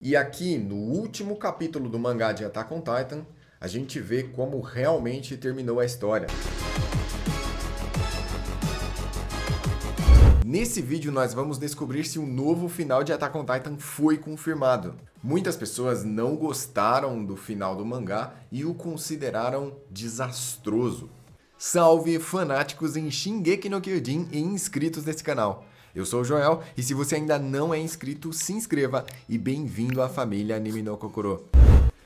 E aqui, no último capítulo do mangá de Attack on Titan, a gente vê como realmente terminou a história. Nesse vídeo nós vamos descobrir se o novo final de Attack on Titan foi confirmado. Muitas pessoas não gostaram do final do mangá e o consideraram desastroso. Salve fanáticos em Shingeki no Kyojin e inscritos nesse canal. Eu sou o Joel e se você ainda não é inscrito, se inscreva e bem-vindo à família Anime no Kokoro.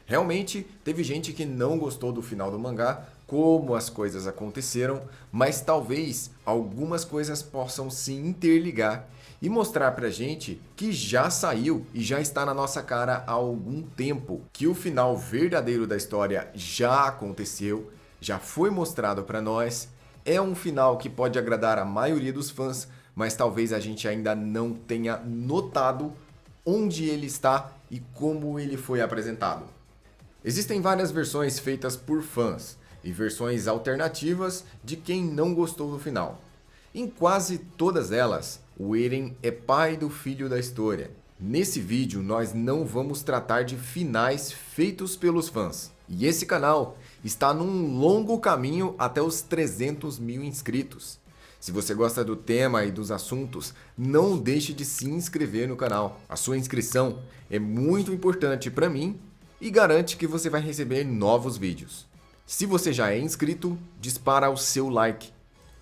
Realmente, teve gente que não gostou do final do mangá, como as coisas aconteceram, mas talvez algumas coisas possam se interligar e mostrar pra gente que já saiu e já está na nossa cara há algum tempo, que o final verdadeiro da história já aconteceu, já foi mostrado pra nós, é um final que pode agradar a maioria dos fãs, mas talvez a gente ainda não tenha notado onde ele está e como ele foi apresentado. Existem várias versões feitas por fãs e versões alternativas de quem não gostou do final. Em quase todas elas, o Eren é pai do filho da história. Nesse vídeo nós não vamos tratar de finais feitos pelos fãs. E esse canal está num longo caminho até os 300 mil inscritos. Se você gosta do tema e dos assuntos, não deixe de se inscrever no canal. A sua inscrição é muito importante para mim e garante que você vai receber novos vídeos. Se você já é inscrito, dispara o seu like.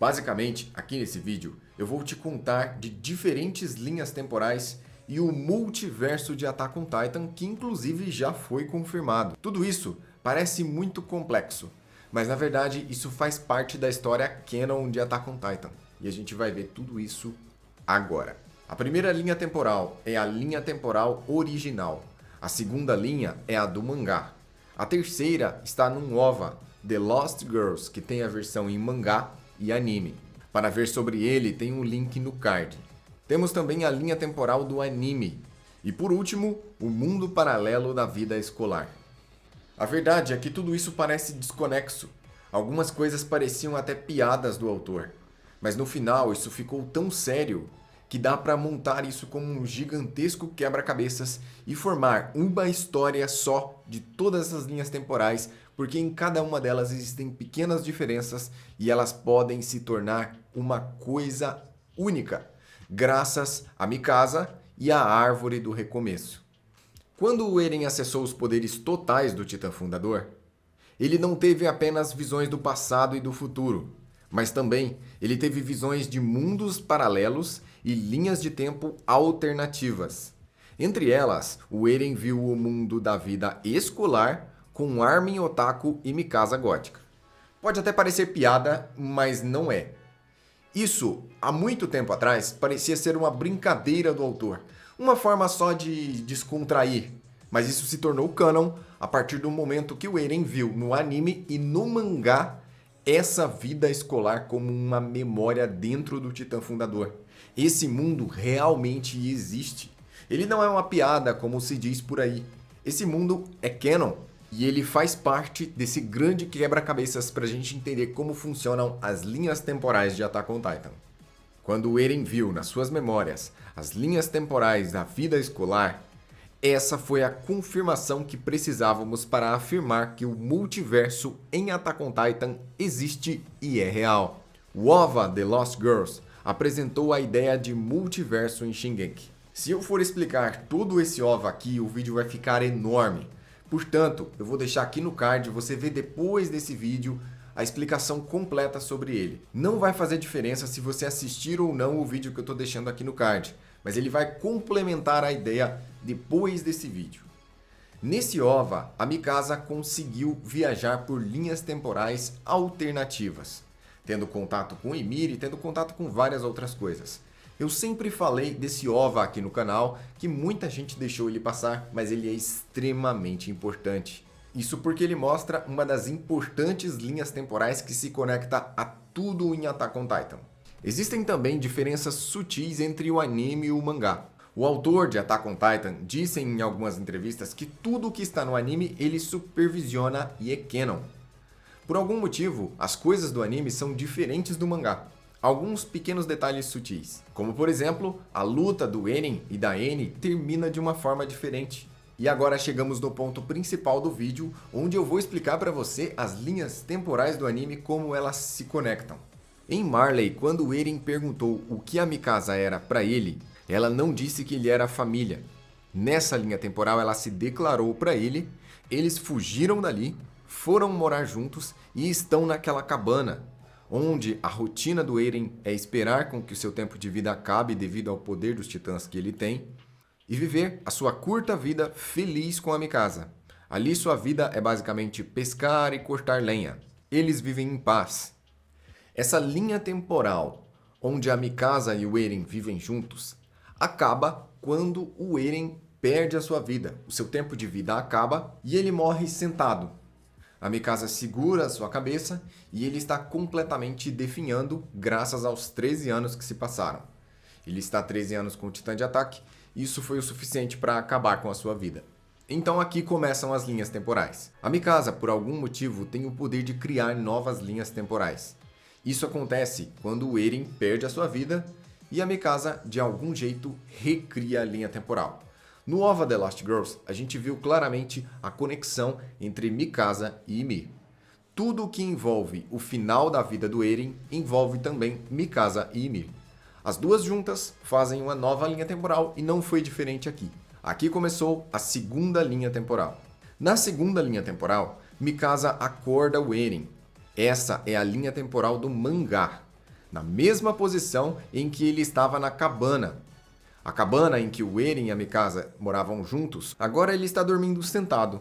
Basicamente, aqui nesse vídeo, eu vou te contar de diferentes linhas temporais e o multiverso de Attack on Titan, que inclusive já foi confirmado. Tudo isso parece muito complexo, mas na verdade isso faz parte da história canon de Attack on Titan. E a gente vai ver tudo isso agora. A primeira linha temporal é a linha temporal original. A segunda linha é a do mangá. A terceira está no OVA, The Lost Girls, que tem a versão em mangá e anime. Para ver sobre ele, tem um link no card. Temos também a linha temporal do anime. E por último, o mundo paralelo da vida escolar. A verdade é que tudo isso parece desconexo. Algumas coisas pareciam até piadas do autor. Mas no final isso ficou tão sério que dá para montar isso como um gigantesco quebra-cabeças e formar uma história só de todas essas linhas temporais, porque em cada uma delas existem pequenas diferenças e elas podem se tornar uma coisa única, graças a Mikasa e à Árvore do Recomeço. Quando o Eren acessou os poderes totais do Titã Fundador, ele não teve apenas visões do passado e do futuro, mas também ele teve visões de mundos paralelos e linhas de tempo alternativas. Entre elas, o Eren viu o mundo da vida escolar com Armin Otaku e Mikasa Gótica. Pode até parecer piada, mas não é. Isso, há muito tempo atrás, parecia ser uma brincadeira do autor, uma forma só de descontrair, mas isso se tornou canon a partir do momento que o Eren viu no anime e no mangá essa vida escolar como uma memória dentro do Titã Fundador. Esse mundo realmente existe. Ele não é uma piada como se diz por aí. Esse mundo é canon e ele faz parte desse grande quebra-cabeças para a gente entender como funcionam as linhas temporais de Attack on Titan. Quando o Eren viu nas suas memórias as linhas temporais da vida escolar, essa foi a confirmação que precisávamos para afirmar que o multiverso em Attack on Titan existe e é real. O OVA The Lost Girls apresentou a ideia de multiverso em Shingeki. Se eu for explicar todo esse OVA aqui, o vídeo vai ficar enorme. Portanto, eu vou deixar aqui no card, você vê depois desse vídeo a explicação completa sobre ele. Não vai fazer diferença se você assistir ou não o vídeo que eu estou deixando aqui no card, mas ele vai complementar a ideia depois desse vídeo. Nesse OVA, a Mikasa conseguiu viajar por linhas temporais alternativas, tendo contato com Ymir e tendo contato com várias outras coisas. Eu sempre falei desse OVA aqui no canal, que muita gente deixou ele passar, mas ele é extremamente importante. Isso porque ele mostra uma das importantes linhas temporais que se conecta a tudo em Attack on Titan. Existem também diferenças sutis entre o anime e o mangá. O autor de Attack on Titan disse em algumas entrevistas que tudo que está no anime ele supervisiona e é canon. Por algum motivo, as coisas do anime são diferentes do mangá. Alguns pequenos detalhes sutis, como por exemplo, a luta do Eren e da Anne termina de uma forma diferente. E agora chegamos no ponto principal do vídeo, onde eu vou explicar para você as linhas temporais do anime, como elas se conectam. Em Marley, quando o Eren perguntou o que a Mikasa era para ele, ela não disse que ele era família. Nessa linha temporal, ela se declarou para ele, eles fugiram dali, foram morar juntos e estão naquela cabana, onde a rotina do Eren é esperar com que o seu tempo de vida acabe devido ao poder dos titãs que ele tem, e viver a sua curta vida feliz com a Mikasa. Ali sua vida é basicamente pescar e cortar lenha. Eles vivem em paz. Essa linha temporal, onde a Mikasa e o Eren vivem juntos, acaba quando o Eren perde a sua vida. O seu tempo de vida acaba e ele morre sentado. A Mikasa segura a sua cabeça e ele está completamente definhando graças aos 13 anos que se passaram. Ele está 13 anos com o Titã de Ataque. Isso foi o suficiente para acabar com a sua vida. Então aqui começam as linhas temporais. A Mikasa, por algum motivo, tem o poder de criar novas linhas temporais. Isso acontece quando o Eren perde a sua vida e a Mikasa, de algum jeito, recria a linha temporal. No OVA The Lost Girls, a gente viu claramente a conexão entre Mikasa e Ymir. Tudo o que envolve o final da vida do Eren envolve também Mikasa e Ymir. As duas juntas fazem uma nova linha temporal e não foi diferente aqui. Aqui começou a segunda linha temporal. Na segunda linha temporal, Mikasa acorda o Eren. Essa é a linha temporal do mangá, na mesma posição em que ele estava na cabana. A cabana em que o Eren e a Mikasa moravam juntos, agora ele está dormindo sentado,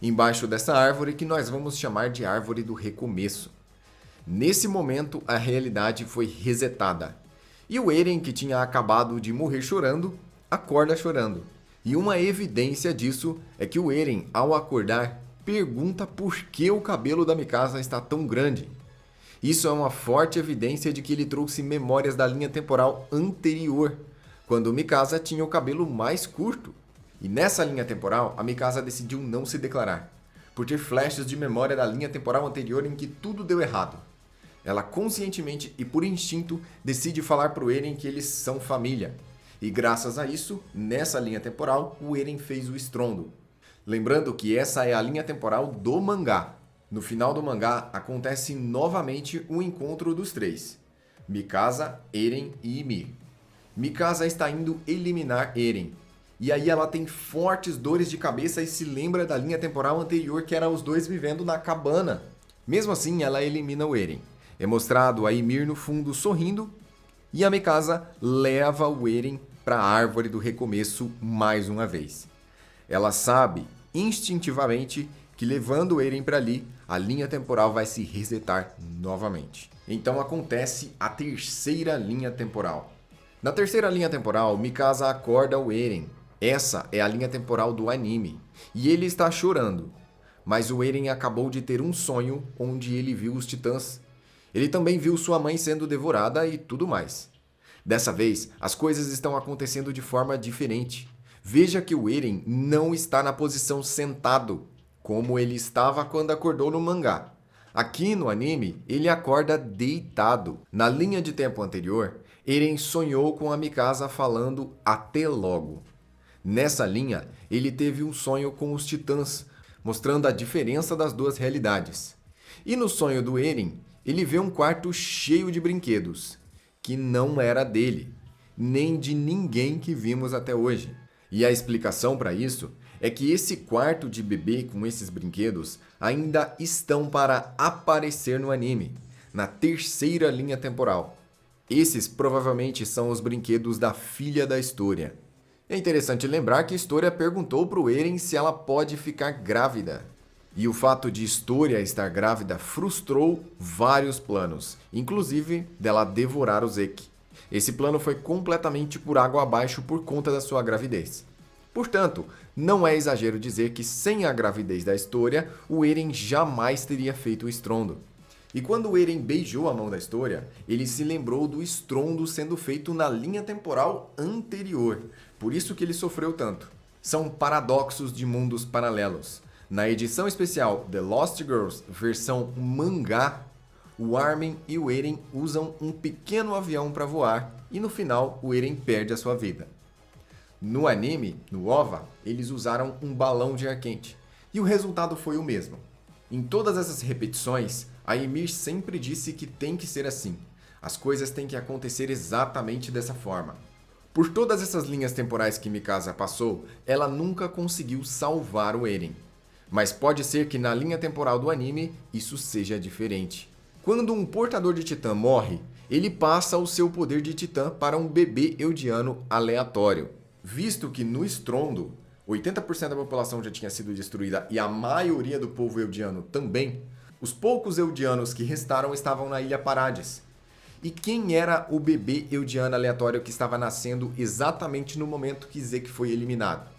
embaixo dessa árvore que nós vamos chamar de Árvore do Recomeço. Nesse momento, a realidade foi resetada. E o Eren, que tinha acabado de morrer chorando, acorda chorando. E uma evidência disso é que o Eren, ao acordar, pergunta por que o cabelo da Mikasa está tão grande. Isso é uma forte evidência de que ele trouxe memórias da linha temporal anterior, quando Mikasa tinha o cabelo mais curto. E nessa linha temporal, a Mikasa decidiu não se declarar, por ter flashes de memória da linha temporal anterior em que tudo deu errado. Ela conscientemente e por instinto decide falar para o Eren que eles são família. E graças a isso, nessa linha temporal, o Eren fez o estrondo. Lembrando que essa é a linha temporal do mangá. No final do mangá, acontece novamente o encontro dos três. Mikasa, Eren e Ymir. Mikasa está indo eliminar Eren. E aí ela tem fortes dores de cabeça e se lembra da linha temporal anterior que era os dois vivendo na cabana. Mesmo assim, ela elimina o Eren. É mostrado a Ymir no fundo sorrindo e a Mikasa leva o Eren para a Árvore do Recomeço mais uma vez. Ela sabe instintivamente que levando o Eren para ali, a linha temporal vai se resetar novamente. Então acontece a terceira linha temporal. Na terceira linha temporal, Mikasa acorda o Eren. Essa é a linha temporal do anime. E ele está chorando. Mas o Eren acabou de ter um sonho onde ele viu os titãs. Ele também viu sua mãe sendo devorada e tudo mais. Dessa vez, as coisas estão acontecendo de forma diferente. Veja que o Eren não está na posição sentado, como ele estava quando acordou no mangá. Aqui no anime, ele acorda deitado. Na linha de tempo anterior, Eren sonhou com a Mikasa falando até logo. Nessa linha, ele teve um sonho com os titãs, mostrando a diferença das duas realidades. E no sonho do Eren, ele vê um quarto cheio de brinquedos, que não era dele, nem de ninguém que vimos até hoje. E a explicação para isso é que esse quarto de bebê com esses brinquedos ainda estão para aparecer no anime, na terceira linha temporal. Esses provavelmente são os brinquedos da filha da História. É interessante lembrar que História perguntou para o Eren se ela pode ficar grávida. E o fato de História estar grávida frustrou vários planos, inclusive dela devorar o Zeke. Esse plano foi completamente por água abaixo por conta da sua gravidez. Portanto, não é exagero dizer que sem a gravidez da História, o Eren jamais teria feito o estrondo. E quando o Eren beijou a mão da História, ele se lembrou do estrondo sendo feito na linha temporal anterior, por isso que ele sofreu tanto. São paradoxos de mundos paralelos. Na edição especial The Lost Girls versão mangá, o Armin e o Eren usam um pequeno avião para voar e no final o Eren perde a sua vida. No anime, no OVA, eles usaram um balão de ar quente. E o resultado foi o mesmo. Em todas essas repetições, a Ymir sempre disse que tem que ser assim. As coisas têm que acontecer exatamente dessa forma. Por todas essas linhas temporais que Mikasa passou, ela nunca conseguiu salvar o Eren. Mas pode ser que na linha temporal do anime isso seja diferente. Quando um portador de Titã morre, ele passa o seu poder de Titã para um bebê eldiano aleatório. Visto que no estrondo, 80% da população já tinha sido destruída e a maioria do povo eldiano também, os poucos eldianos que restaram estavam na Ilha Parades. E quem era o bebê eldiano aleatório que estava nascendo exatamente no momento que Zeke foi eliminado?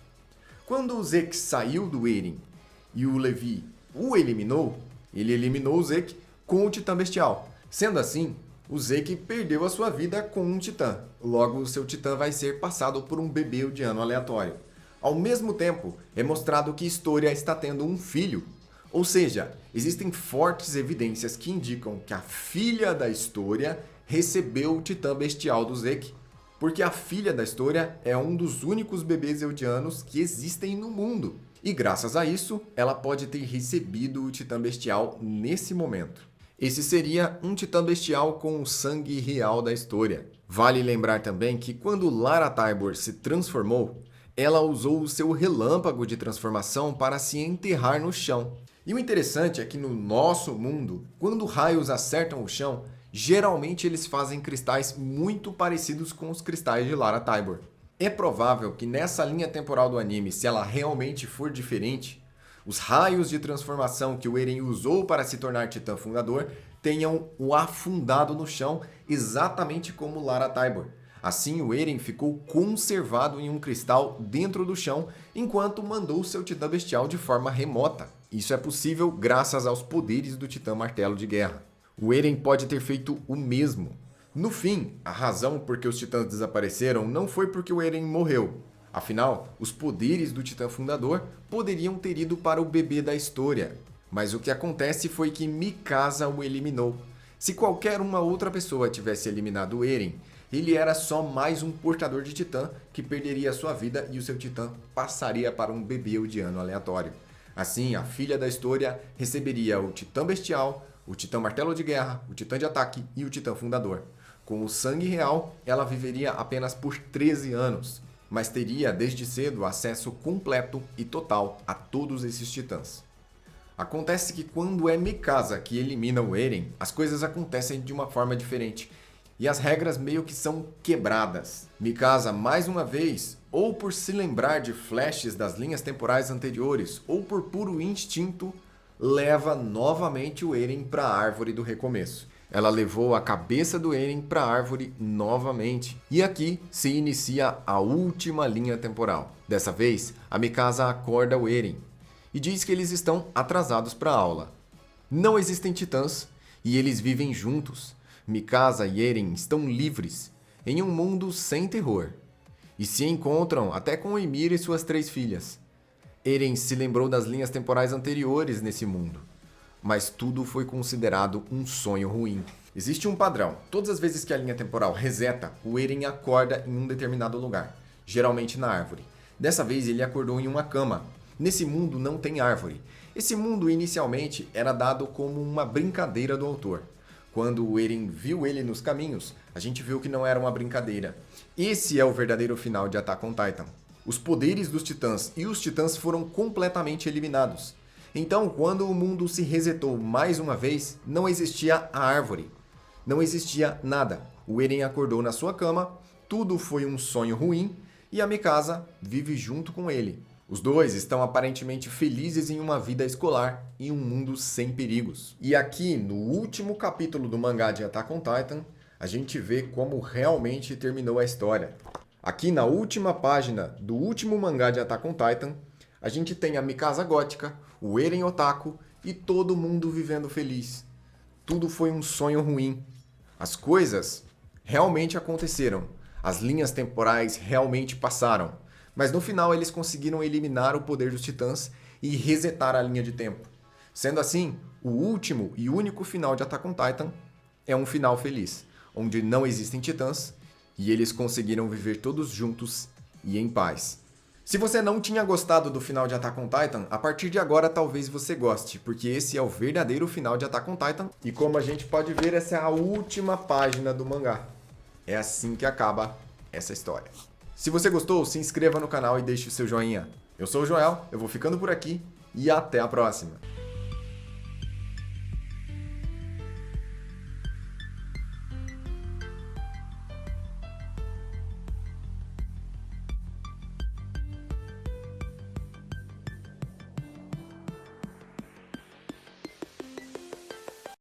Quando o Zeke saiu do Eren e o Levi o eliminou, ele eliminou o Zeke com o Titã Bestial. Sendo assim, o Zeke perdeu a sua vida com um Titã. Logo, o seu Titã vai ser passado por um bebê eldiano aleatório. Ao mesmo tempo, é mostrado que Historia está tendo um filho. Ou seja, existem fortes evidências que indicam que a filha da Historia recebeu o Titã Bestial do Zeke. Porque a filha da Historia é um dos únicos bebês eldianos que existem no mundo. E graças a isso, ela pode ter recebido o Titã Bestial nesse momento. Esse seria um Titã Bestial com o sangue real da Historia. Vale lembrar também que quando Lara Tybor se transformou, ela usou o seu relâmpago de transformação para se enterrar no chão. E o interessante é que no nosso mundo, quando raios acertam o chão, geralmente eles fazem cristais muito parecidos com os cristais de Lara Tybor. É provável que nessa linha temporal do anime, se ela realmente for diferente, os raios de transformação que o Eren usou para se tornar Titã Fundador tenham o afundado no chão exatamente como Lara Tybor. Assim, o Eren ficou conservado em um cristal dentro do chão, enquanto mandou seu Titã Bestial de forma remota. Isso é possível graças aos poderes do Titã Martelo de Guerra. O Eren pode ter feito o mesmo. No fim, a razão por que os Titãs desapareceram não foi porque o Eren morreu. Afinal, os poderes do Titã Fundador poderiam ter ido para o bebê da Historia. Mas o que acontece foi que Mikasa o eliminou. Se qualquer uma outra pessoa tivesse eliminado o Eren, ele era só mais um portador de Titã que perderia sua vida e o seu Titã passaria para um bebê eldiano aleatório. Assim, a filha da Historia receberia o Titã Bestial, o Titã Martelo de Guerra, o Titã de Ataque e o Titã Fundador. Com o sangue real, ela viveria apenas por 13 anos, mas teria desde cedo acesso completo e total a todos esses titãs. Acontece que quando é Mikasa que elimina o Eren, as coisas acontecem de uma forma diferente. E as regras meio que são quebradas. Mikasa, mais uma vez, ou por se lembrar de flashes das linhas temporais anteriores, ou por puro instinto, leva novamente o Eren para a Árvore do Recomeço. Ela levou a cabeça do Eren para a árvore novamente. E aqui se inicia a última linha temporal. Dessa vez, a Mikasa acorda o Eren e diz que eles estão atrasados para a aula. Não existem titãs e eles vivem juntos. Mikasa e Eren estão livres em um mundo sem terror. E se encontram até com Ymir e suas 3 filhas. Eren se lembrou das linhas temporais anteriores nesse mundo. Mas tudo foi considerado um sonho ruim. Existe um padrão. Todas as vezes que a linha temporal reseta, o Eren acorda em um determinado lugar, geralmente na árvore. Dessa vez ele acordou em uma cama. Nesse mundo não tem árvore. Esse mundo inicialmente era dado como uma brincadeira do autor. Quando o Eren viu ele nos caminhos, a gente viu que não era uma brincadeira. Esse é o verdadeiro final de Attack on Titan. Os poderes dos titãs e os titãs foram completamente eliminados. Então, quando o mundo se resetou mais uma vez, não existia a árvore. Não existia nada. O Eren acordou na sua cama, tudo foi um sonho ruim e a Mikasa vive junto com ele. Os dois estão aparentemente felizes em uma vida escolar em um mundo sem perigos. E aqui, no último capítulo do mangá de Attack on Titan, a gente vê como realmente terminou a história. Aqui na última página do último mangá de Attack on Titan, a gente tem a Mikasa gótica, o Eren otaku e todo mundo vivendo feliz. Tudo foi um sonho ruim. As coisas realmente aconteceram. As linhas temporais realmente passaram. Mas no final eles conseguiram eliminar o poder dos titãs e resetar a linha de tempo. Sendo assim, o último e único final de Attack on Titan é um final feliz, onde não existem titãs e eles conseguiram viver todos juntos e em paz. Se você não tinha gostado do final de Attack on Titan, a partir de agora talvez você goste, porque esse é o verdadeiro final de Attack on Titan. E como a gente pode ver, essa é a última página do mangá. É assim que acaba essa história. Se você gostou, se inscreva no canal e deixe o seu joinha. Eu sou o Joel, eu vou ficando por aqui e até a próxima.